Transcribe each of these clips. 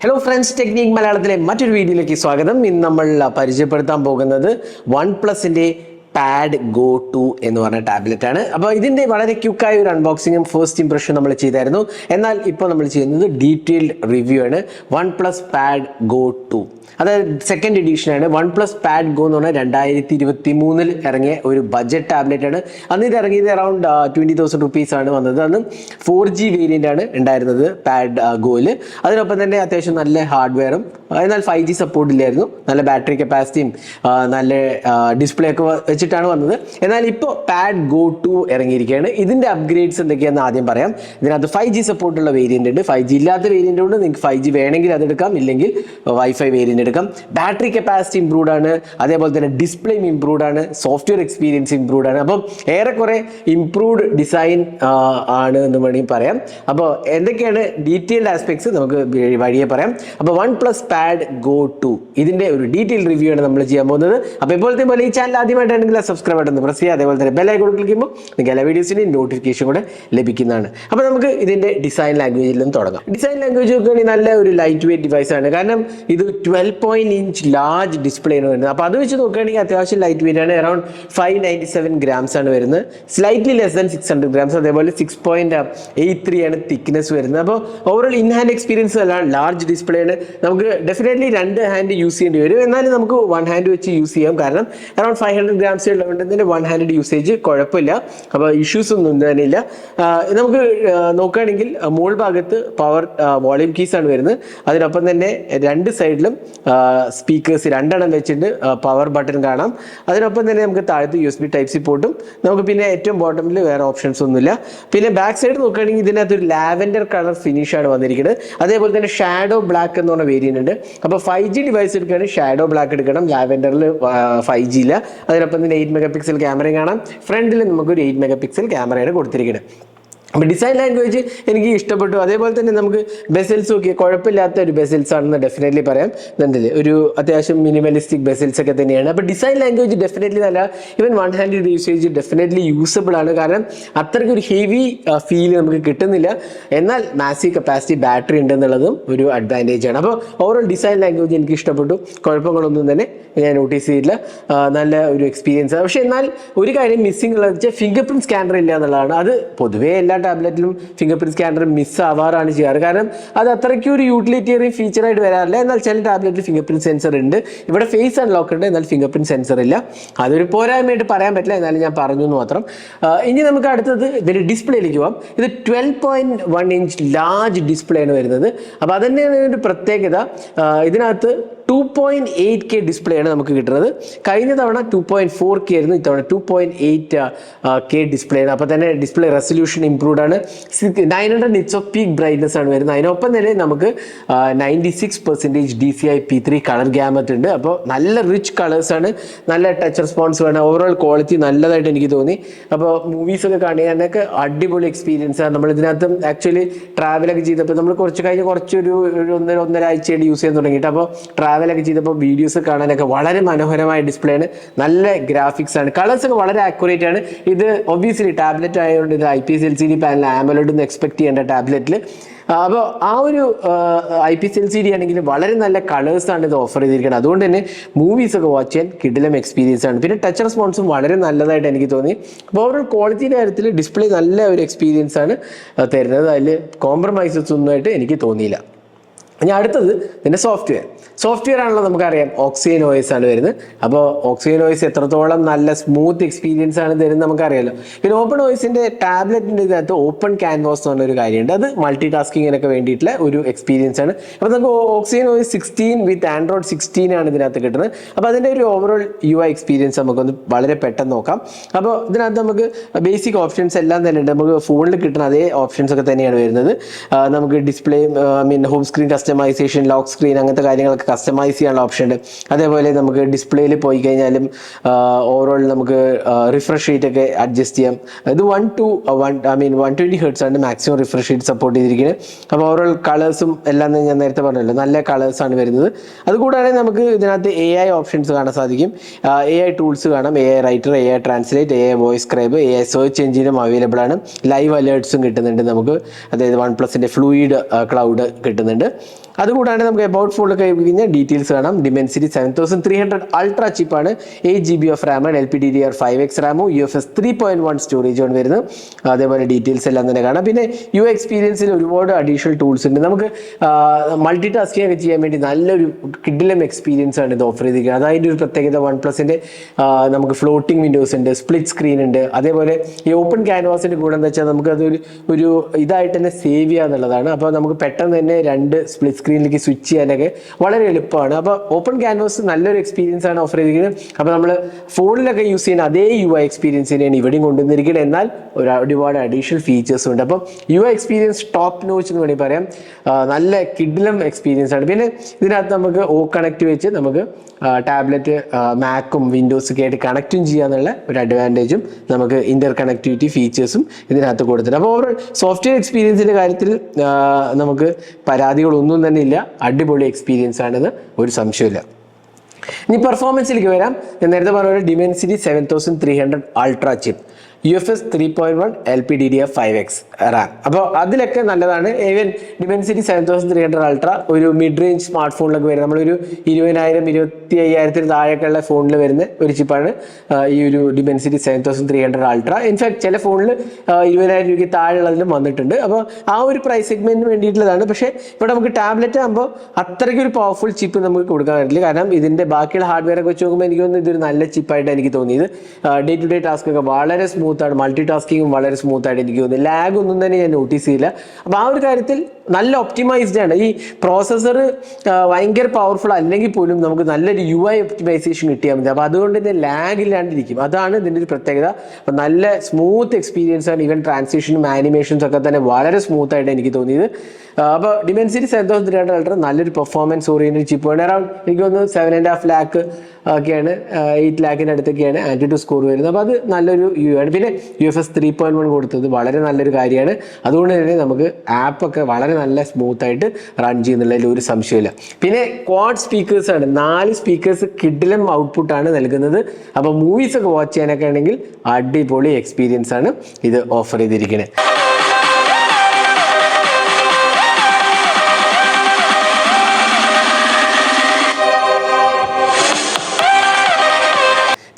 Hello friends, technique മലയാളത്തിലെ മറ്റൊരു വീഡിയോയിലേക്ക് സ്വാഗതം. ഇന്ന് നമ്മൾ പരിചയപ്പെടുത്താൻ പോകുന്നത് വൺ പ്ലസിൻ്റെ പാഡ് ഗോ 2 എന്ന് പറഞ്ഞ ടാബ്ലറ്റ് ആണ്. അപ്പോൾ ഇതിൻ്റെ വളരെ ക്യുക്കായ ഒരു അൺബോക്സിങ്ങും ഫസ്റ്റ് ഇംപ്രഷൻ നമ്മൾ ചെയ്തായിരുന്നു. എന്നാൽ ഇപ്പോൾ നമ്മൾ ചെയ്യുന്നത് ഡീറ്റെയിൽഡ് റിവ്യൂ ആണ് വൺ പ്ലസ് പാഡ് ഗോ 2. അതായത് സെക്കൻഡ് എഡീഷനാണ്. വൺ പ്ലസ് പാഡ് ഗോ എന്ന് പറഞ്ഞാൽ 2023 ഇറങ്ങിയ ഒരു ബഡ്ജറ്റ് ടാബ്ലറ്റ് ആണ്. അന്ന് ഇത് ഇറങ്ങിയത് അറൗണ്ട് 20,000 റുപ്പീസ് ആണ് വന്നത്. അന്ന് 4G വേരിയൻ്റ് ആണ് ഉണ്ടായിരുന്നത് പാഡ് ഗോയിൽ. അതിനൊപ്പം തന്നെ അത്യാവശ്യം നല്ല ഹാർഡ്വെയറും എന്നാൽ 5G സപ്പോർട്ട് ഇല്ലായിരുന്നു. നല്ല ബാറ്ററി കപ്പാസിറ്റിയും നല്ല ഡിസ്പ്ലേ ഒക്കെ വെച്ചിട്ടാണ് വന്നത്. എന്നാൽ ഇപ്പോൾ പാഡ് ഗോ 2 ഇറങ്ങിയിരിക്കുകയാണ്. ഇതിൻ്റെ അപ്ഗ്രേഡ്സ് എന്തൊക്കെയാണെന്ന് ആദ്യം പറയാം. ഇതിനകത്ത് 5G സപ്പോർട്ടുള്ള വേരിയൻ്റ് ഉണ്ട്, 5G ഇല്ലാത്ത വേരിയൻ്റ് ഉണ്ട്. നിങ്ങൾക്ക് 5G വേണമെങ്കിൽ അതെടുക്കാം, ഇല്ലെങ്കിൽ വൈഫൈ വേരിയൻ്റ് എടുക്കാം. ബാറ്ററി കപ്പാസിറ്റി ഇംപ്രൂവ്ഡ് ആണ്, അതേപോലെ തന്നെ ഡിസ്പ്ലേയും ഇംപ്രൂവ്ഡ് ആണ്, സോഫ്റ്റ്വെയർ എക്സ്പീരിയൻസ് ഇംപ്രൂവ്ഡ് ആണ്. അപ്പം ഏറെക്കുറെ ഇംപ്രൂവ്ഡ് ഡിസൈൻ ആണ് എന്ന് വേണമെങ്കിൽ പറയാം. അപ്പോൾ എന്തൊക്കെയാണ് ഡീറ്റെയിൽഡ് ആസ്പെക്ട്സ് നമുക്ക് വഴിയെ പറയാം. അപ്പോൾ വൺ പ്ലസ് പാഡ് ഗോ 2 ഇതിൻ്റെ ഒരു ഡീറ്റെയിൽ റിവ്യൂ ആണ് നമ്മൾ ചെയ്യാൻ പോകുന്നത്. അപ്പോൾ ഇപ്പോഴത്തെ പോലെ ഈ ചാനൽ ആദ്യമായിട്ടാണെങ്കിൽ സബ്സ്ക്രൈബ് ബട്ടൺ പ്രസ് ചെയ്യുക. അതേപോലെ തന്നെ ബെൽ ഐക്കൺ ക്ലിക്ക് ചെയ്യുമ്പോൾ നിങ്ങൾക്ക് എല്ലാ വീഡിയോസിൻ്റെ നോട്ടിഫിക്കേഷൻ കൂടെ ലഭിക്കുന്നതാണ്. അപ്പോൾ നമുക്ക് ഇതിൻ്റെ ഡിസൈൻ ലാംഗ്വേജിൽ നിന്ന് തുടങ്ങാം. ഡിസൈൻ ലാംഗ്വേജ് നോക്കുകയാണെങ്കിൽ നല്ല ഒരു ലൈറ്റ് വെയിറ്റ് ഡിവൈസ് ആണ്. കാരണം ഇത് 12.inch ലാർജ് ഡിസ്പ്ലേ ആണ് വരുന്നത്. അപ്പോൾ അത് വെച്ച് നോക്കുകയാണെങ്കിൽ അത്യാവശ്യം ലൈറ്റ് വെയിറ്റ് ആണ്. അറൗണ്ട് 597 grams ആണ് വരുന്നത്. Slightly less than 600 grams. അതേപോലെ 6.83 ആണ് തിക്നെസ് വരുന്നത്. അപ്പോൾ ഓവറോൾ ഇൻ ഹാൻഡ് എക്സ്പീരിയൻസ് അല്ല, ലാർജ് ഡിസ്പ്ലേ ആണ്. നമുക്ക് ഡെഫിനറ്റ്ലി 2 ഹാൻഡ് യൂസ് ചെയ്യേണ്ടി വരും. എന്നാലും നമുക്ക് 1 ഹാൻഡ് വെച്ച് യൂസ് ചെയ്യാം. കാരണം അറൗണ്ട് 500 grams ഉള്ളതുകൊണ്ട് തന്നെ 1 ഹാൻഡ് യൂസേജ് കുഴപ്പമില്ല. അപ്പോൾ ഇഷ്യൂസ് ഒന്നും തന്നെ ഇല്ല. നമുക്ക് നോക്കുകയാണെങ്കിൽ മുകൾ ഭാഗത്ത് പവർ വോളിയം കീസ് ആണ് വരുന്നത്. അതിനൊപ്പം തന്നെ രണ്ട് സൈഡിലും സ്പീക്കേഴ്സ് 2 വെച്ചിട്ട് പവർ ബട്ടൺ കാണാം. അതിനൊപ്പം തന്നെ നമുക്ക് താഴത്ത് USB Type-C പോർട്ടും നമുക്ക് പിന്നെ ഏറ്റവും ബോട്ടമിൽ വേറെ ഓപ്ഷൻസ് ഒന്നുമില്ല. പിന്നെ ബാക്ക് സൈഡ് നോക്കുകയാണെങ്കിൽ ഇതിനകത്ത് ഒരു ലാവൻഡർ കളർ ഫിനിഷ് ആണ് വന്നിരിക്കുന്നത്. അതേപോലെ തന്നെ ഷാഡോ ബ്ലാക്ക് എന്ന് പറഞ്ഞ വേരിയൻ്റ് ഉണ്ട്. അപ്പോൾ 5G ഡിവൈസ് എടുക്കുകയാണെങ്കിൽ ഷാഡോ ബ്ലാക്ക് എടുക്കണം. ലാവൻഡറിൽ 5G ഇല്ല. അതിനൊപ്പം തന്നെ 8 MP ക്യാമറയും കാണാം. ഫ്രണ്ടിൽ നമുക്കൊരു 8 MP ക്യാമറയാണ് കൊടുത്തിരിക്കുന്നത്. അപ്പോൾ ഡിസൈൻ ലാംഗ്വേജ് എനിക്ക് ഇഷ്ടപ്പെട്ടു. അതേപോലെ തന്നെ നമുക്ക് ബെസൽസ് ഒക്കെ കുഴപ്പമില്ലാത്ത ഒരു ബെസൽസ് ആണെന്ന് ഡെഫിനറ്റ്ലി പറയാം. എന്തല്ലേ ഒരു അത്യാവശ്യം മിനിമലിസ്റ്റിക് ബെസൽസ് ഒക്കെ തന്നെയാണ്. അപ്പോൾ ഡിസൈൻ ലാംഗ്വേജ് ഡെഫിനറ്റ്ലി നല്ല, even 1 hand usage definitely usable ആണ്. കാരണം അത്രയ്ക്ക് ഒരു ഹെവി ഫീൽ നമുക്ക് കിട്ടുന്നില്ല. എന്നാൽ മാസീവ് കപ്പാസിറ്റി ബാറ്ററി ഉണ്ടെന്നുള്ളതും ഒരു അഡ്വാൻറ്റേജ് ആണ്. അപ്പോൾ ഓവറോൾ ഡിസൈൻ ലാംഗ്വേജ് എനിക്ക് ഇഷ്ടപ്പെട്ടു. കുഴപ്പങ്ങളൊന്നും തന്നെ ഞാൻ നോട്ടീസ് ചെയ്തില്ല. നല്ല ഒരു എക്സ്പീരിയൻസ് ആണ്. പക്ഷേ എന്നാൽ ഒരു കാര്യം മിസ്സിംഗ് ഉള്ളത് വെച്ചാൽ ഫിംഗർ പ്രിന്റ് സ്കാനർ ഇല്ല എന്നുള്ളതാണ്. അത് പൊതുവേ എല്ലാ ടാബ്ലറ്റിലും ഫിംഗർ പ്രിന്റ് സ്കാനർ മിസ് ആവാറാണ് ചെയ്യാറ്. കാരണം അത് അത്രയ്ക്ക് ഒരു യൂട്ടിലിറ്റേറിയൻ ഫീച്ചറായിട്ട് വരാറില്ല. എന്നാൽ ചില ടാബ്ലറ്റിൽ ഫിംഗർ പ്രിന്റ് സെൻസർ ഉണ്ട്. ഇവിടെ ഫേസ് അൺലോക്ക് ഉണ്ട്, എന്നാൽ ഫിംഗർ പ്രിന്റ് സെൻസർ ഇല്ല. അതൊരു പോരായ്മയായിട്ട് പറയാൻ പറ്റില്ല. എന്നാലും ഞാൻ പറഞ്ഞു എന്ന് മാത്രം. ഇനി നമുക്ക് അടുത്തത് ഇതിൻ്റെ ഡിസ്പ്ലേയിലേക്ക് പോകാം. ഇത് 12.1 inch ലാർജ് ഡിസ്പ്ലേ ആണ് വരുന്നത്. അപ്പോൾ അതന്നെയാണ് ഒരു പ്രത്യേകത. ഇതിനകത്ത് 2.8K ഡിസ്പ്ലേ ആണ് നമുക്ക് കിട്ടുന്നത്. കഴിഞ്ഞ തവണ 2.4K ആയിരുന്നു, ഇത്തവണ 2.8K ഡിസ്പ്ലേ ആണ്. അപ്പോൾ തന്നെ ഡിസ്പ്ലേ റെസൊല്യൂഷൻ ഇംപ്രൂവ്ഡ് ആണ്. 900 nits ഓഫ് പീക്ക് ബ്രൈറ്റ്നസ് ആണ് വരുന്നത്. അതിനൊപ്പം തന്നെ നമുക്ക് 96% DCI-P3 കളർ ഗ്യാമറ്റ് ഉണ്ട്. അപ്പോൾ നല്ല റിച്ച് കളേഴ്സ് ആണ്, നല്ല ടച്ച് റെസ്പോൺസ് വേണം. ഓവറോൾ ക്വാളിറ്റി നല്ലതായിട്ട് എനിക്ക് തോന്നി. അപ്പോൾ മൂവീസൊക്കെ കാണാനൊക്കെ അടിപൊളി എക്സ്പീരിയൻസ് ആണ്. നമ്മൾ ഇതിനകത്ത് ആക്ച്വലി ട്രാവലൊക്കെ ചെയ്തപ്പോൾ നമ്മൾ കുറച്ചൊരു 1.5 ആഴ്ചയായിട്ട് യൂസ് ചെയ്യാൻ തുടങ്ങിയിട്ട്, അപ്പോൾ ട്രാവലൊക്കെ ചെയ്തപ്പോൾ വീഡിയോസ് കാണാനൊക്കെ വളരെ മനോഹരമായ ഡിസ്പ്ലേ ആണ്. നല്ല ഗ്രാഫിക്സ് ആണ്, കളേഴ്സ് ഒക്കെ വളരെ ആക്യുറേറ്റ് ആണ്. ഇത് ഒബ്വിയസ്ലി ടാബ്ലറ്റ് ആയതുകൊണ്ട് ഇത് IPS LCD പാനൽ ആമോലെഡ് ഒന്നും എക്സ്പെക്ട് ചെയ്യേണ്ട ടാബ്ലറ്റിൽ. അപ്പോൾ ആ ഒരു IPS LCD ആണെങ്കിൽ വളരെ നല്ല കളേഴ്സാണ് ഇത് ഓഫർ ചെയ്തിരിക്കുന്നത്. അതുകൊണ്ട് തന്നെ മൂവീസൊക്കെ വാച്ച് ചെയ്യാൻ കിടിലം എക്സ്പീരിയൻസ് ആണ്. പിന്നെ ടച്ച് റെസ്പോൺസും വളരെ നല്ലതായിട്ട് എനിക്ക് തോന്നി. അപ്പോൾ ഓവറോൾ ക്വാളിറ്റിയുടെ കാര്യത്തിൽ ഡിസ്പ്ലേ നല്ല ഒരു എക്സ്പീരിയൻസ് ആണ് തരുന്നത്. അതിൽ കോംപ്രമൈസസ് ഒന്നുമായിട്ട് എനിക്ക് തോന്നിയില്ല. ഇനി അടുത്തത് ഇതിൻ്റെ സോഫ്റ്റ്വെയർ ആണല്ലോ. നമുക്കറിയാം ഓക്സിജൻ OS ആണ് വരുന്നത്. അപ്പോൾ ഓക്സിജൻ OS എത്രത്തോളം നല്ല സ്മൂത്ത് എക്സ്പീരിയൻസ് ആണ് തരുന്നത് നമുക്കറിയാമല്ലോ. പിന്നെ ഓപ്പൺ OSൻ്റെ ടാബ്ലറ്റിൻ്റെ ഇതിനകത്ത് ഓപ്പൺ ക്യാൻവാസ് എന്ന് പറഞ്ഞൊരു കാര്യമുണ്ട്. അത് മൾട്ടി ടാസ്കിങ്ങിനൊക്കെ വേണ്ടിയിട്ടുള്ള ഒരു എക്സ്പീരിയൻസ് ആണ്. അപ്പോൾ നമുക്ക് ഓക്സിജൻ OS 16 വിത്ത് ആൻഡ്രോയിഡ് 16 ആണ് ഇതിനകത്ത് കിട്ടുന്നത്. അപ്പോൾ അതിൻ്റെ ഒരു ഓവറോൾ UI എക്സ്പീരിയൻസ് നമുക്കൊന്ന് വളരെ പെട്ടെന്ന് നോക്കാം. അപ്പോൾ ഇതിനകത്ത് നമുക്ക് ബേസിക് ഓപ്ഷൻസ് എല്ലാം തന്നെ ഉണ്ട്. നമുക്ക് ഫോണിൽ കിട്ടുന്ന അതേ ഓപ്ഷൻസ് ഒക്കെ തന്നെയാണ് വരുന്നത്. നമുക്ക് display home screen customisation, lock screen, അങ്ങനത്തെ കാര്യങ്ങളൊക്കെ കസ്റ്റമൈസ് ചെയ്യാനുള്ള ഓപ്ഷൻ ഉണ്ട്. അതേപോലെ നമുക്ക് ഡിസ്പ്ലേയിൽ പോയി കഴിഞ്ഞാലും ഓവറോൾ നമുക്ക് റിഫ്രഷ് റേറ്റ് ഒക്കെ അഡ്ജസ്റ്റ് ചെയ്യാം. ഇത് 120 Hz ആണ് മാക്സിമം റിഫ്രഷ് റേറ്റ് സപ്പോർട്ട് ചെയ്തിരിക്കുന്നത്. അപ്പോൾ ഓവറോൾ കളേഴ്സും എല്ലാം ഞാൻ നേരത്തെ പറഞ്ഞല്ലോ, നല്ല കളേഴ്സാണ് വരുന്നത്. അതുകൂടാതെ നമുക്ക് ഇതിനകത്ത് AI ഓപ്ഷൻസ് കാണാൻ സാധിക്കും. AI ടൂൾസ് കാണാം. AI writer, AI translate, AI voice scribe, AI search എഞ്ചിനും അവൈലബിൾ ആണ്. ലൈവ് അലേർട്സും കിട്ടുന്നുണ്ട് നമുക്ക്. അതായത് വൺ പ്ലസിൻ്റെ ഫ്ലൂയിഡ് ക്ലൗഡ് കിട്ടുന്നുണ്ട്. അതുകൂടാണ്ട് നമുക്ക് എബൌട്ട് ഫോണിൽ കഴിഞ്ഞാൽ ഡീറ്റെയിൽസ് കാണാം. ഡിമെൻസിറ്റി 7300 അൾട്രാ ചിപ്പാണ്, 8GB ഓഫ് റാം, LPDDR5X റാമും UFS 3.1 സ്റ്റോറേജാണ് വരുന്നത്. അതേപോലെ ഡീറ്റെയിൽസ് എല്ലാം തന്നെ കാണാം. പിന്നെ എക്സ്പീരിയൻസിൽ ഒരുപാട് അഡീഷണൽ ടൂൾസ് ഉണ്ട്. നമുക്ക് മൾട്ടി ടാസ്കിംഗ് ഒക്കെ ചെയ്യാൻ വേണ്ടി നല്ലൊരു കിഡിലം എക്സ്പീരിയൻസ് ആണ് ഇത് ഓഫർ ചെയ്തിരിക്കുന്നത്. അതായത് ഒരു പ്രത്യേകത വൺ പ്ലസിന്റെ നമുക്ക് ഫ്ലോട്ടിംഗ് വിൻഡോസ് ഉണ്ട്, സ്പ്ലിറ്റ് സ്ക്രീൻ ഉണ്ട്. അതേപോലെ ഈ ഓപ്പൺ ക്യാൻവാസിന്റെ കൂടെ എന്താ വെച്ചാൽ നമുക്ക് അതൊരു ഇതായിട്ട് തന്നെ സേവ് ചെയ്യുക എന്നുള്ളതാണ്. അപ്പോൾ നമുക്ക് പെട്ടെന്ന് തന്നെ 2 സ്പ്ലിറ്റ് സ്ക്രീനിലേക്ക് സ്വിച്ച് ചെയ്യാനൊക്കെ വളരെ എളുപ്പമാണ്. അപ്പോൾ ഓപ്പൺ ക്യാൻവാസ് നല്ലൊരു എക്സ്പീരിയൻസ് ആണ് ഓഫർ ചെയ്തിരിക്കുന്നത്. അപ്പോൾ നമ്മൾ ഫോണിലൊക്കെ യൂസ് ചെയ്യുന്ന അതേ UI എക്സ്പീരിയൻസ് തന്നെയാണ് ഇവിടെയും കൊണ്ടുവന്നിരിക്കുന്നത്. എന്നാൽ ഒരുപാട് അഡീഷണൽ ഫീച്ചേഴ്സും ഉണ്ട്. അപ്പം UI എക്സ്പീരിയൻസ് ടോപ്പ് നോച്ച് എന്ന് വേണമെങ്കിൽ പറയാം. നല്ല കിഡിലം എക്സ്പീരിയൻസ് ആണ്. പിന്നെ ഇതിനകത്ത് നമുക്ക് കണക്ട് വെച്ച് നമുക്ക് ടാബ്ലറ്റ് മാക്കും വിൻഡോസൊക്കെ ആയിട്ട് കണക്റ്റും ചെയ്യാന്നുള്ള ഒരു അഡ്വാൻറ്റേജും നമുക്ക് ഇന്റർ കണക്ടിവിറ്റി ഫീച്ചേഴ്സും ഇതിനകത്ത് കൊടുത്തിട്ടുണ്ട്. അപ്പോൾ ഓവറോൾ സോഫ്റ്റ്വെയർ എക്സ്പീരിയൻസിന്റെ കാര്യത്തിൽ നമുക്ക് പരാതികളൊന്നും തന്നെ ഇല്ല. അടിപൊളി എക്സ്പീരിയൻസ് ആണിത്, ഒരു സംശയമില്ല. ഇനി പെർഫോമൻസിലേക്ക് വരാം. ഞാൻ നേരത്തെ പറഞ്ഞ Dimensity 7300 ultra chip, UFS 3.1 LPDDR5X Ram. അപ്പോൾ അതിലൊക്കെ നല്ലതാണ്. ഈവൻ ഡിമെൻസിറ്റി 7300 അൾട്ര ഒരു മിഡ് റേഞ്ച് സ്മാർട്ട് ഫോണിലൊക്കെ വരുന്നത്, നമ്മളൊരു 20,000 25,000 താഴെയൊക്കെയുള്ള ഫോണിൽ വരുന്ന ഒരു ചിപ്പാണ് ഈ ഒരു ഡിമെൻസിറ്റി 7300 അൾട്ര. ഇൻഫാക്ട് ചില ഫോണിൽ 20,000 രൂപയ്ക്ക് താഴെയുള്ളതിലും വന്നിട്ടുണ്ട്. അപ്പോൾ ആ ഒരു പ്രൈസ് സെഗ്മെന്റിന് വേണ്ടിയിട്ടുള്ളതാണ്. പക്ഷേ ഇവിടെ നമുക്ക് ടാബ്ലറ്റ് ആകുമ്പോൾ അത്രയ്ക്ക് ഒരു പവർഫുൾ ചിപ്പ് നമുക്ക് കൊടുക്കാൻ പറ്റില്ല. കാരണം ഇതിന്റെ ബാക്കിയുള്ള ഹാർഡ്വെയർ ഒക്കെ വെച്ച് നോക്കുമ്പോൾ എനിക്ക് തോന്നുന്നു ഇതൊരു നല്ല ചിപ്പായിട്ട് എനിക്ക് തോന്നിയത്. ഡേ ടു ഡേ ടാസ്ക് ഒക്കെ വളരെ സ്മൂത്ത് ആണ്, മൾട്ടി ടാസ്കിങ്ങും വളരെ സ്മൂത്ത് ആയിട്ട് എനിക്ക് തോന്നുന്നു. ലാഗ് ഒന്നും തന്നെ ഞാൻ നോട്ടീസ് ചെയ്യില്ല. അപ്പോൾ ആ ഒരു കാര്യത്തിൽ നല്ല ഒപ്റ്റിമൈസ്ഡ് ആണ്. ഈ പ്രോസസ്സർ ഭയങ്കര പവർഫുൾ അല്ലെങ്കിൽ പോലും നമുക്ക് നല്ലൊരു UI ഒപ്റ്റിമൈസേഷൻ കിട്ടിയാൽ മതി. അപ്പോൾ അതുകൊണ്ട് തന്നെ ലാഗ് ഇല്ലാണ്ടിരിക്കും. അതാണ് ഇതിൻ്റെ ഒരു പ്രത്യേകത. അപ്പോൾ നല്ല സ്മൂത്ത് എക്സ്പീരിയൻസ് ആണ്. ഈവൻ ട്രാൻസിഷനും ആനിമേഷൻസ് ഒക്കെ തന്നെ വളരെ സ്മൂത്ത് ആയിട്ട് എനിക്ക് തോന്നിയത്. അപ്പോൾ ഡിമെൻസിറ്റി 7300 അൾട്ര നല്ലൊരു പെർഫോമൻസ് ഓറിയന്റഡ് ചിപ്പാണ്. അറൗണ്ട് എനിക്ക് തോന്നുന്നു 7.5 lakh ഒക്കെയാണ്, 8 lakhിൻ്റെ അടുത്തൊക്കെയാണ് ആൻറ്റിറ്റ്യൂഡ് സ്കോർ വരുന്നത്. അപ്പോൾ അത് നല്ലൊരു UI ആണ്. പിന്നെ UFS 3.1 കൊടുത്തത് വളരെ നല്ലൊരു കാര്യമാണ്. അതുകൊണ്ട് തന്നെ നമുക്ക് ആപ്പൊക്കെ വളരെ നല്ല സ്മൂത്ത് ആയിട്ട് റൺ ചെയ്യുന്നുള്ളതിൽ ഒരു സംശയമില്ല. പിന്നെ ക്വാഡ് സ്പീക്കേഴ്സ് ആണ്, 4 സ്പീക്കേഴ്സ് കിഡിലം ഔട്ട്പുട്ടാണ് നൽകുന്നത്. അപ്പോൾ മൂവീസ് ഒക്കെ വാച്ച് ചെയ്യാനൊക്കെ ആണെങ്കിൽ അടിപൊളി എക്സ്പീരിയൻസ് ആണ് ഇത് ഓഫർ ചെയ്തിരിക്കുന്നത്.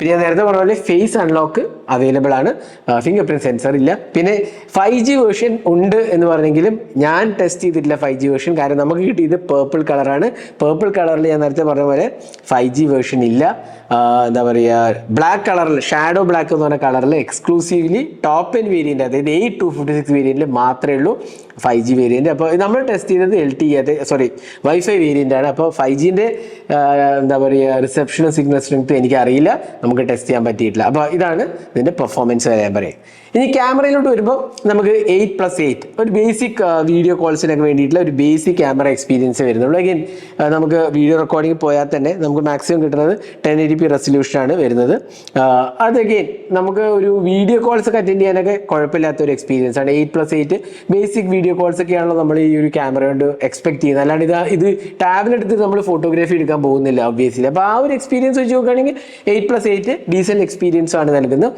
പിന്നെ ഞാൻ നേരത്തെ പറഞ്ഞ പോലെ ഫേസ് അൺലോക്ക് അവൈലബിൾ ആണ്, ഫിംഗർ പ്രിന്റ് സെൻസർ ഇല്ല. പിന്നെ 5G വേർഷൻ ഉണ്ട് എന്ന് പറഞ്ഞെങ്കിലും ഞാൻ ടെസ്റ്റ് ചെയ്തിട്ടില്ല 5G വേർഷൻ. കാരണം നമുക്ക് കിട്ടിയത് പേർപ്പിൾ കളറാണ്. പേർപ്പിൾ കളറിൽ ഞാൻ നേരത്തെ പറഞ്ഞ പോലെ 5G വേർഷൻ ഇല്ല. എന്താ പറയുക, ബ്ലാക്ക് കളറിൽ, ഷാഡോ ബ്ലാക്ക് എന്ന് പറഞ്ഞ കളറിൽ എക്സ്ക്ലൂസീവ്ലി ടോപ്പ് എൻഡ് വേരിയൻ്റ്, അതായത് 8256 വേരിയൻറ്റിൽ മാത്രമേ ഉള്ളൂ 5G വേരിയൻറ്റ്. അപ്പോൾ നമ്മൾ ടെസ്റ്റ് ചെയ്തത് വൈഫൈ വേരിയൻ്റ് ആണ്. അപ്പോൾ 5Gൻ്റെ എന്താ പറയുക റിസപ്ഷനും സിഗ്നൽ സ്ട്രെങ്ത്തും എനിക്കറിയില്ല, നമുക്ക് ടെസ്റ്റ് ചെയ്യാൻ പറ്റിയിട്ടില്ല. അപ്പോൾ ഇതാണ് ഇതിൻ്റെ പെർഫോമൻസ് വരാൻ പറയും. ഇനി ക്യാമറയിലോട്ട് വരുമ്പോൾ നമുക്ക് 8+8 ഒരു ബേസിക് വീഡിയോ കോൾസിനൊക്കെ വേണ്ടിയിട്ടുള്ള ഒരു ബേസിക് ക്യാമറ എക്സ്പീരിയൻസ് വരുന്നുള്ളൂ. അഗൈൻ നമുക്ക് വീഡിയോ റെക്കോർഡിംഗ് പോയാൽ തന്നെ നമുക്ക് മാക്സിമം കിട്ടുന്നത് 1080p റെസൊല്യൂഷനാണ് വരുന്നത്. അതഗൈൻ നമുക്ക് ഒരു വീഡിയോ കോൾസ് ഒക്കെ അറ്റൻഡ് ചെയ്യാനൊക്കെ കുഴപ്പമില്ലാത്ത ഒരു എക്സ്പീരിയൻസ് ആണ്. 8+8 ബേസിക് വീഡിയോ കോൾസ് ഒക്കെയാണല്ലോ നമ്മൾ ഈ ഒരു ക്യാമറ കൊണ്ട് എക്സ്പെക്ട് ചെയ്യുന്നത്. അല്ലാണ്ട് ഇത് ടാബ്ലെറ്റ് എടുത്ത് നമ്മൾ ഫോട്ടോഗ്രാഫി എടുക്കാൻ പോകുന്നില്ല ഒബ്വിയസ്ലി. അപ്പോൾ ആ ഒരു എക്സ്പീരിയൻസ് വെച്ച് നോക്കുകയാണെങ്കിൽ 8+8 ഡീസൻറ്റ് എക്സ്പീരിയൻസ് ആണ് നൽകുന്നത്.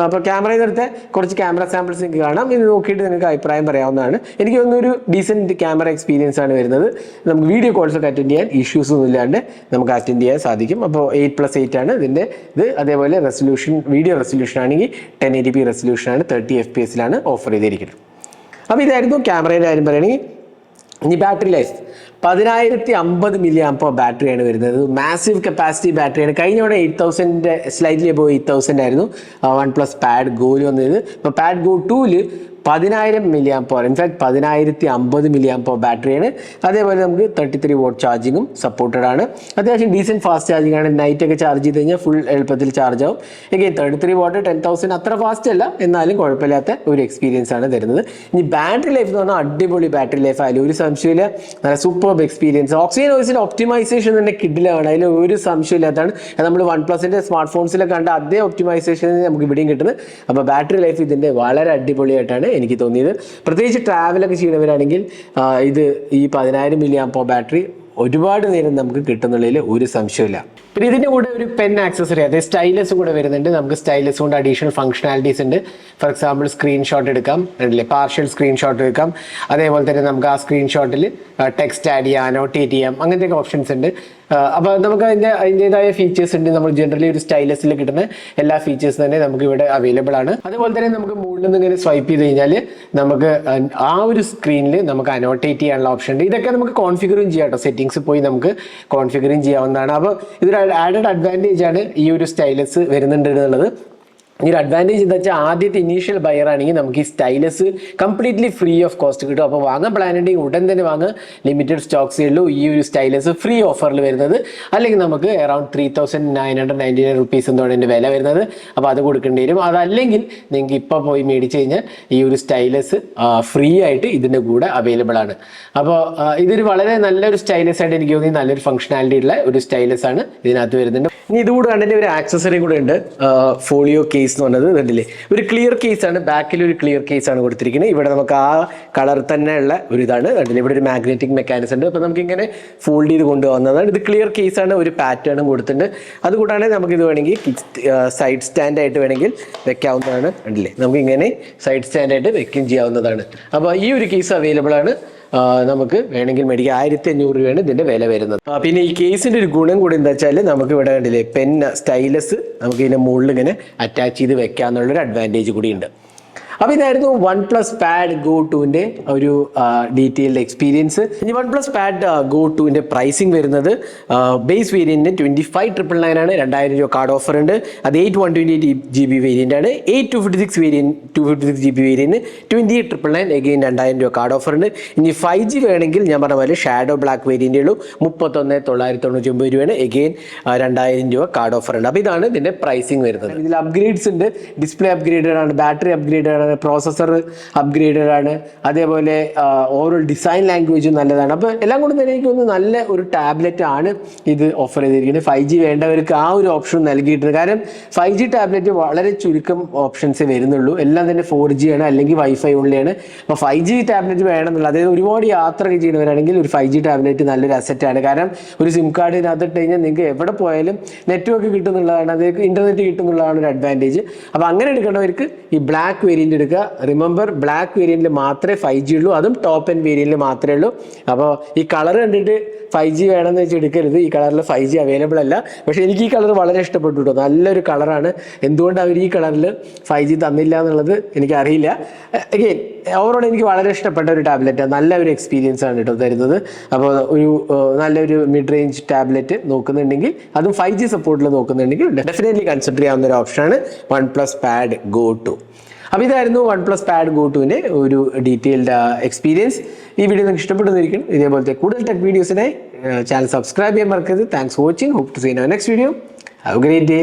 അപ്പോൾ ക്യാമറയിൽ നേരത്തെ കുറച്ച് ക്യാമറ സാമ്പിൾസ് നിങ്ങൾക്ക് കാണാം. ഇത് നോക്കിയിട്ട് നിങ്ങൾക്ക് അഭിപ്രായം പറയാവുന്നതാണ്. എനിക്ക് തോന്നുന്നു ഒരു ഡീസൻറ്റ് ക്യാമറ എക്സ്പീരിയൻസ് ആണ് വരുന്നത്. നമുക്ക് വീഡിയോ കോൾസ് ഒക്കെ അറ്റൻഡ് ചെയ്യാൻ ഇഷ്യൂസ് ഒന്നും ഇല്ലാണ്ട് നമുക്ക് അറ്റൻഡ് ചെയ്യാൻ സാധിക്കും. അപ്പോൾ 8+8 ആണ് ഇതിൻ്റെ ഇത്. അതേപോലെ റെസൊല്യൂഷൻ, വീഡിയോ റെസൊല്യൂഷൻ ആണെങ്കിൽ 1080p റെസൊല്യൂഷനാണ്, 30 FPS ഓഫർ ചെയ്തിരിക്കുന്നത്. അപ്പോൾ ഇതായിരുന്നു ക്യാമറയുടെ കാര്യം പറയുകയാണെങ്കിൽ. ഇനി ബാറ്ററി ലൈഫ് 1050 mAh ബാറ്ററിയാണ് വരുന്നത്. മാസീവ് കപ്പാസിറ്റി ബാറ്ററിയാണ്. കഴിഞ്ഞ തവണ 8000 സ്ലൈറ്റ്ലി അബോവ് 8000 ആയിരുന്നു OnePlus Pad Go'ൽ വന്നത്. ഇപ്പോൾ Pad Go 2ൽ 10,000 mAh, in fact 1050 mAh ബാറ്ററിയാണ്. അതേപോലെ നമുക്ക് 33 watt ചാർജിങ്ങും സപ്പോർട്ടഡ് ആണ്. അത്യാവശ്യം ഡീസൻറ്റ് ഫാസ്റ്റ് ചാർജിങ് ആണ്. നൈറ്റ് ഒക്കെ ചാർജ് ചെയ്ത് കഴിഞ്ഞാൽ ഫുൾ എളുപ്പത്തിൽ ചാർജ് ആവും. എഗെയിൻ 33 watt 10,000 അത്ര ഫാസ്റ്റ് അല്ല, എന്നാലും കുഴപ്പമില്ലാത്ത ഒരു എക്സ്പീരിയൻസ് ആണ് തരുന്നത്. ഇനി ബാറ്ററി ലൈഫ് എന്ന് പറഞ്ഞാൽ അടിപൊളി ബാറ്ററി ലൈഫ് ആയാലും ഒരു സംശയമില്ല. നല്ല സൂപ്പർബ് എക്സ്പീരിയൻസ്. ഓക്സിജൻ വോയിസിൻ്റെ ഒപ്റ്റിമൈസേഷൻ തന്നെ കിഡിലാണ്, അതിൽ ഒരു സംശയമില്ലാത്തതാണ്. നമ്മൾ OnePlusൻ്റെ സ്മാർട്ട് ഫോൺസിലൊക്കെ കണ്ട അതേ ഒപ്റ്റിമൈസേഷൻ നമുക്ക് ഇവിടെയും കിട്ടുന്നത്. അപ്പോൾ ബാറ്ററി ലൈഫ് ഇതിൻ്റെ വളരെ അടിപൊളിയായിട്ടാണ് എനിക്ക് തോന്നിയത്. പ്രത്യേകിച്ച് ട്രാവലൊക്കെ ചെയ്യണവരാണെങ്കിൽ ഈ 10,000 mAh ബാറ്ററി ഒരുപാട് നേരം നമുക്ക് കിട്ടുന്നുള്ളതിൽ ഒരു സംശയമില്ല. പിന്നെ ഇതിൻ്റെ കൂടെ ഒരു പെൻ ആക്സസറി, അതായത് സ്റ്റൈലസ് കൂടെ വരുന്നുണ്ട്. നമുക്ക് സ്റ്റൈലസ് കൊണ്ട് അഡീഷണൽ ഫംഗ്ഷനാലിറ്റീസ് ഉണ്ട്. ഫോർ എക്സാമ്പിൾ സ്ക്രീൻഷോട്ട് എടുക്കാം, അല്ലേ, പാർഷ്യൽ സ്ക്രീൻഷോട്ട് എടുക്കാം. അതേപോലെ തന്നെ നമുക്ക് ആ സ്ക്രീൻഷോട്ടിൽ ടെക്സ്റ്റ് ആഡ് ചെയ്യാം, അനോട്ടേറ്റ് ചെയ്യാം, അങ്ങനത്തെയൊക്കെ ഓപ്ഷൻസ് ഉണ്ട്. അപ്പോൾ നമുക്ക് അതിൻ്റെതായ ഫീച്ചേഴ്സ് ഉണ്ട്. നമ്മൾ ജനറലി ഒരു സ്റ്റൈലസിൽ കിട്ടുന്ന എല്ലാ ഫീച്ചേഴ്സ് തന്നെ നമുക്ക് ഇവിടെ അവൈലബിൾ ആണ്. അതുപോലെ തന്നെ നമുക്ക് മുകളിൽ നിന്ന് ഇങ്ങനെ സ്വൈപ്പ് ചെയ്ത് കഴിഞ്ഞാൽ നമുക്ക് ആ ഒരു സ്ക്രീനിൽ നമുക്ക് അനോട്ടേറ്റ് ചെയ്യാനുള്ള ഓപ്ഷൻ ഉണ്ട്. ഇതൊക്കെ നമുക്ക് കോൺഫിഗറും ചെയ്യാം കേട്ടോ. സെറ്റിംഗ്സ് പോയി നമുക്ക് കോൺഫിഗറും ചെയ്യാവുന്നതാണ്. അപ്പോൾ ഇതൊരു ആഡഡ് അഡ്വാൻറ്റേജ് ആണ് ഈ ഒരു സ്റ്റൈലസ് വരുന്നുണ്ട് എന്നുള്ളത്. ഈ ഒരു അഡ്വാൻറ്റേജ് എന്താ വെച്ചാൽ ആദ്യത്തെ ഇനീഷ്യൽ ബയർ ആണെങ്കിൽ നമുക്ക് ഈ stylus completely free of cost കിട്ടും. അപ്പോൾ വാങ്ങാൻ പ്ലാൻ ഉണ്ടെങ്കിൽ ഉടൻ തന്നെ വാങ്ങുക. ലിമിറ്റഡ് സ്റ്റോക്സേ ഉള്ളൂ ഈ ഒരു സ്റ്റൈലസ് ഫ്രീ ഓഫറിൽ വരുന്നത്. അല്ലെങ്കിൽ നമുക്ക് അറൌണ്ട് 3,999 റുപ്പീസ് എന്താണ് എൻ്റെ വില വരുന്നത്. അപ്പോൾ അത് കൊടുക്കേണ്ടി വരും. അതല്ലെങ്കിൽ നിങ്ങൾക്ക് ഇപ്പോൾ പോയി മേടിച്ച് കഴിഞ്ഞാൽ ഈ ഒരു സ്റ്റൈലസ് ഫ്രീ ആയിട്ട് ഇതിൻ്റെ കൂടെ അവൈലബിൾ ആണ്. അപ്പോൾ ഇതൊരു വളരെ നല്ലൊരു സ്റ്റൈലസ് ആയിട്ട് എനിക്ക് തോന്നി, നല്ലൊരു ഫംഗ്ഷനാലിറ്റി ഉള്ള ഒരു സ്റ്റൈലസ് ആണ് ഇതിനകത്ത് വരുന്നുണ്ട്. ഇനി ഇതുകൂടെ കണ്ടിട്ട് ഒരു ആക്സസറി കൂടെ ഉണ്ട്, ഫോളിയോ കേസ് എന്ന് പറഞ്ഞത്. കണ്ടില്ലേ, ഒരു ക്ലിയർ കേസ് ആണ്, ബാക്കിൽ ഒരു ക്ലിയർ കേസ് ആണ് കൊടുത്തിരിക്കുന്നത്. ഇവിടെ നമുക്ക് ആ കളർ തന്നെ ഉള്ള ഒരു ഇതാണ്. കണ്ടില്ലേ, ഇവിടെ ഒരു മാഗ്നറ്റിക് മെക്കാനിസം ഉണ്ട്. അപ്പോൾ നമുക്ക് ഇങ്ങനെ ഫോൾഡ് ചെയ്ത് കൊണ്ടുപോകുന്നതാണ്. ഇത് ക്ലിയർ കേസ് ആണ്, ഒരു പാറ്റേണും കൊടുത്തിട്ടുണ്ട്. അതുകൂടാതെ നമുക്ക് ഇത് വേണമെങ്കിൽ സൈഡ് സ്റ്റാൻഡ് ആയിട്ട് വേണമെങ്കിൽ വെക്കാവുന്നതാണ്. കണ്ടില്ലേ, നമുക്ക് ഇങ്ങനെ സൈഡ് സ്റ്റാൻഡ് ആയിട്ട് വെക്കുകയും ചെയ്യാവുന്നതാണ്. അപ്പോൾ ഈ ഒരു കേസ് അവൈലബിൾ ആണ്. നമുക്ക് വേണമെങ്കിൽ മേടിക്കുക. 1,500 രൂപയാണ് ഇതിൻ്റെ വില വരുന്നത്. പിന്നെ ഈ കേസിൻ്റെ ഒരു ഗുണം കൂടി എന്താ വെച്ചാൽ നമുക്ക് ഇവിടെ കണ്ടില്ലേ പെൻ സ്റ്റൈലസ് നമുക്ക് ഇതിൻ്റെ മുകളിൽ ഇങ്ങനെ അറ്റാച്ച് ചെയ്ത് വെക്കാന്നുള്ളൊരു അഡ്വാൻറ്റേജ് കൂടി ഉണ്ട്. അപ്പോൾ ഇതായിരുന്നു OnePlus Pad Go 2ൻ്റെ ഒരു ഡീറ്റെയിൽഡ് എക്സ്പീരിയൻസ്. ഇനി OnePlus Pad Go 2ൻ്റെ പ്രൈസിങ് വരുന്നത് ബേസ് വേരിയൻറ്റിന് 25,999 ആണ്. 2,000 രൂപ കാർഡ് ഓഫർ ഉണ്ട്. അത് 8/128 വേരിയൻ്റ് ആണ്. 256 GB വേരിയൻറ്റ് 28,999 എഗെയിൻ 2,000 രൂപ കാർഡ് ഓഫർ ഉണ്ട്. ഇനി 5G വേണമെങ്കിൽ ഞാൻ പറഞ്ഞ പോലെ ഷാഡോ ബ്ലാക്ക് വേരിയൻ്റേ ഉള്ളൂ. 31,999 രൂപയാണ്. എഗെയിൻ 2,000 രൂപ കാർഡ് ഓഫർ ഉണ്ട്. അപ്പോൾ ഇതാണ് ഇതിൻ്റെ പ്രൈസിങ് വരുന്നത്. ഇതിൽ അപ്ഗ്രേഡ്സ് ഉണ്ട്. ഡിസ്പ്ലേ അപ്ഗ്രേഡഡ് ആണ്, ബാറ്ററി അപ്ഗ്രേഡഡ് ആണ്, പ്രോസസ്സർ അപ്ഗ്രേഡഡ് ആണ്, അതേപോലെ ഓരോ ഡിസൈൻ ലാംഗ്വേജും നല്ലതാണ്. അപ്പോൾ എല്ലാം കൊണ്ട് തന്നെ എനിക്ക് തോന്നുന്നു നല്ല ഒരു ടാബ്ലറ്റ് ആണ് ഇത് ഓഫർ ചെയ്തിരിക്കുന്നത്. 5G വേണ്ടവർക്ക് ആ ഒരു ഓപ്ഷൻ നൽകിയിട്ടുണ്ട്. കാരണം 5G ടാബ്ലറ്റ് വളരെ ചുരുക്കം ഓപ്ഷൻസേ വരുന്നുള്ളൂ. എല്ലാം തന്നെ 4G ആണ്, അല്ലെങ്കിൽ വൈഫൈ ഉള്ളിലാണ്. അപ്പോൾ 5G ടാബ്ലറ്റ് വേണമെന്നുള്ള, അതായത് ഒരുപാട് യാത്രയൊക്കെ ചെയ്യുന്നവരാണെങ്കിൽ ഒരു 5G ടാബ്ലറ്റ് നല്ലൊരു അസറ്റാണ്. കാരണം ഒരു സിം കാർഡ് ഇതിനകത്ത് ഇട്ട് കഴിഞ്ഞാൽ നിങ്ങൾക്ക് എവിടെ പോയാലും നെറ്റ്വർക്ക് കിട്ടുന്നുള്ളതാണ്, അതായത് ഇൻ്റർനെറ്റ് കിട്ടുന്നുള്ളതാണ് ഒരു അഡ്വാൻറ്റേജ്. അപ്പോൾ അങ്ങനെ എടുക്കേണ്ടവർക്ക് ഈ ബ്ലാക്ക് വേരിയൻ്റ് എടുക്കുക. റിമെമ്പർ, ബ്ലാക്ക് വേരിയന്റിൽ മാത്രമേ 5G ഉള്ളൂ, അതും ടോപ്പ് എൻഡ് വേരിയന്റിൽ മാത്രമേ ഉള്ളൂ. അപ്പോൾ ഈ കളർ കണ്ടിട്ട് 5G വേണമെന്ന് വെച്ച് എടുക്കരുത്. ഈ കളറിൽ 5G അവൈലബിൾ അല്ല. പക്ഷേ എനിക്ക് ഈ കളർ വളരെ ഇഷ്ടപ്പെട്ടു കേട്ടോ. നല്ലൊരു കളറാണ്. എന്തുകൊണ്ട് അവർ ഈ കളറിൽ 5G തന്നില്ല എന്നുള്ളത് എനിക്കറിയില്ല. അഗെയിൻ ഓവറോൾ എനിക്ക് വളരെ ഇഷ്ടപ്പെട്ട ഒരു ടാബ്ലറ്റ്, നല്ല ഒരു എക്സ്പീരിയൻസ് ആണ് കേട്ടോ തരുന്നത്. അപ്പോൾ ഒരു നല്ലൊരു മിഡ് റേഞ്ച് ടാബ്ലറ്റ് നോക്കുന്നുണ്ടെങ്കിൽ, അതും 5G സപ്പോർട്ടിൽ നോക്കുന്നുണ്ടെങ്കിൽ ഡെഫിനറ്റ്ലി കൺസിഡർ ചെയ്യാവുന്ന ഒരു ഓപ്ഷനാണ് OnePlus Pad Go 2. അപ്പോൾ ഇതായിരുന്നു OnePlus Pad Go 2ൻ്റെ ഒരു ഡീറ്റെയിൽഡ് എക്സ്പീരിയൻസ്. ഈ വീഡിയോ നിങ്ങൾക്ക് ഇഷ്ടപ്പെടുന്നതായിരിക്കും. ഇതേപോലത്തെ കൂടുതൽ ടെക് വീഡിയോസിനായി ചാനൽ സബ്സ്ക്രൈബ് ചെയ്യാൻ മറക്കരുത്. Thanks for watching. Hope to see you next video. Have a great day.